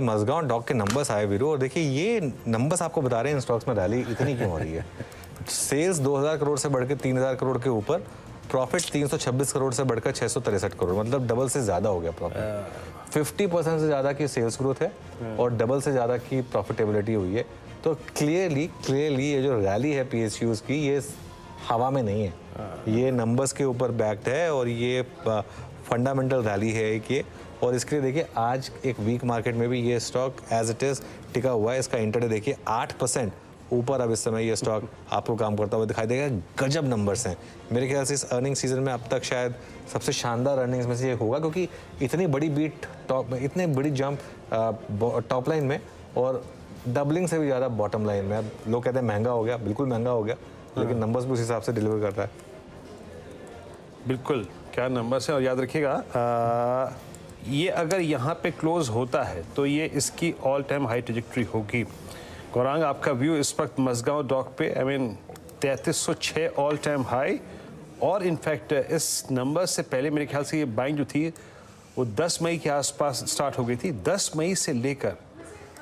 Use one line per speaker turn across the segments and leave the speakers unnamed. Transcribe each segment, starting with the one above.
Mazagon dock के numbers आए वीरू, और देखिए ये नंबर्स आपको बता रहे हैं इन स्टॉक्स में रैली इतनी क्यों हो रही है। सेल्स 2000 करोड़ से बढ़ के 3000 करोड़ के ऊपर, प्रॉफिट 326 करोड़ से बढ़कर 663 करोड़, मतलब डबल से ज़्यादा हो गया प्रॉफिट। 50% से ज़्यादा की सेल्स ग्रोथ है और डबल से ज़्यादा की प्रॉफिटेबिलिटी हुई है। तो क्लियरली ये जो रैली है PSUs की, ये हवा में नहीं है, ये नंबर्स के ऊपर बैक्ड है और ये फंडामेंटल रैली है एक ये। और इसके लिए देखिए आज एक वीक मार्केट में भी ये स्टॉक एज इट इज टिका हुआ है। इसका इंटरडे देखिए 8% ऊपर अब इस समय ये स्टॉक आपको काम करता हुआ दिखाई देगा। गजब नंबर्स हैं मेरे ख्याल से इस अर्निंग सीजन में अब तक शायद सबसे शानदार अर्निंग्स में से एक होगा, क्योंकि इतनी बड़ी बीट टॉप में, इतनी बड़ी जंप टॉप लाइन में और डबलिंग से भी ज़्यादा बॉटम लाइन में। अब लोग कहते हैं महंगा हो गया, बिल्कुल महंगा हो गया, लेकिन नंबर्स भी उस हिसाब से डिलीवर कर रहा है।
बिल्कुल, क्या नंबर्स हैं। और याद रखिएगा ये अगर यहाँ पे क्लोज होता है तो ये इसकी ऑल टाइम हाई ट्रेजेक्टरी होगी। गौरांग, आपका व्यू इस वक्त मज़गांव डॉक पे 3306 ऑल टाइम हाई, और इनफैक्ट इस नंबर से पहले मेरे ख्याल से ये बाइंग जो थी वो 10 मई के आसपास स्टार्ट हो गई थी। 10 मई से लेकर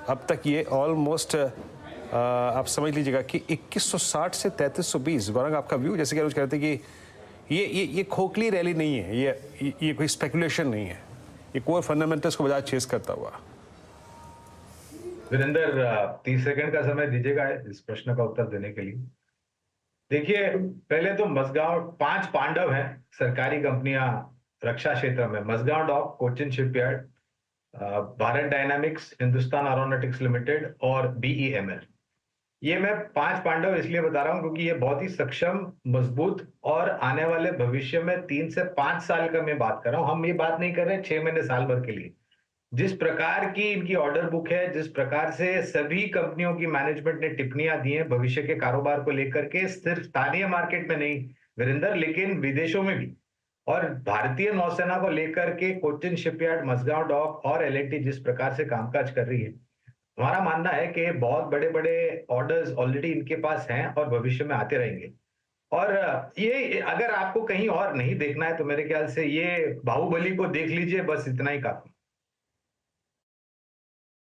अब तक ये ऑलमोस्ट आप समझ लीजिएगा कि 2160 से 3320। गौरांग, आपका व्यू, जैसे कि रोज कहते हैं कि ये खोखली रैली नहीं है, ये कोई स्पेकुलेशन नहीं है, ये कोर फंडामेंटल्स को बजाय चेस करता हुआ।
वीरेंद्र, 30 सेकंड का समय दीजिएगा इस प्रश्न का उत्तर देने के लिए। देखिए, पहले तो मज़गांव 5 पांडव हैं सरकारी कंपनियां रक्षा क्षेत्र में: Mazagon Dock, Cochin Shipyard, Bharat Dynamics, Hindustan Aeronautics Limited और BEML। ये मैं 5 पांडव इसलिए बता रहा हूं क्योंकि ये बहुत ही सक्षम, मजबूत और आने वाले भविष्य में 3 से 5 साल का मैं बात कर रहा हूं। हम ये बात नहीं कर रहे 6 महीने, साल भर के लिए। जिस प्रकार की इनकी ऑर्डर बुक है, जिस प्रकार से सभी कंपनियों की मैनेजमेंट ने टिप्पणियां दी हैं भविष्य के कारोबार को लेकर के, सिर्फ स्थानीय मार्केट में नहीं वीरेंद्र, लेकिन विदेशों में भी, और भारतीय नौसेना को लेकर के कोचिन शिपयार्ड, मज़गांव डॉक और L&T जिस प्रकार से कामकाज कर रही है, हमारा मानना है कि बहुत बड़े बड़े ऑर्डर्स ऑलरेडी इनके पास हैं और भविष्य में आते रहेंगे। और ये अगर आपको कहीं और नहीं देखना है तो मेरे ख्याल से ये बाहुबली को देख लीजिए, बस इतना ही काफी।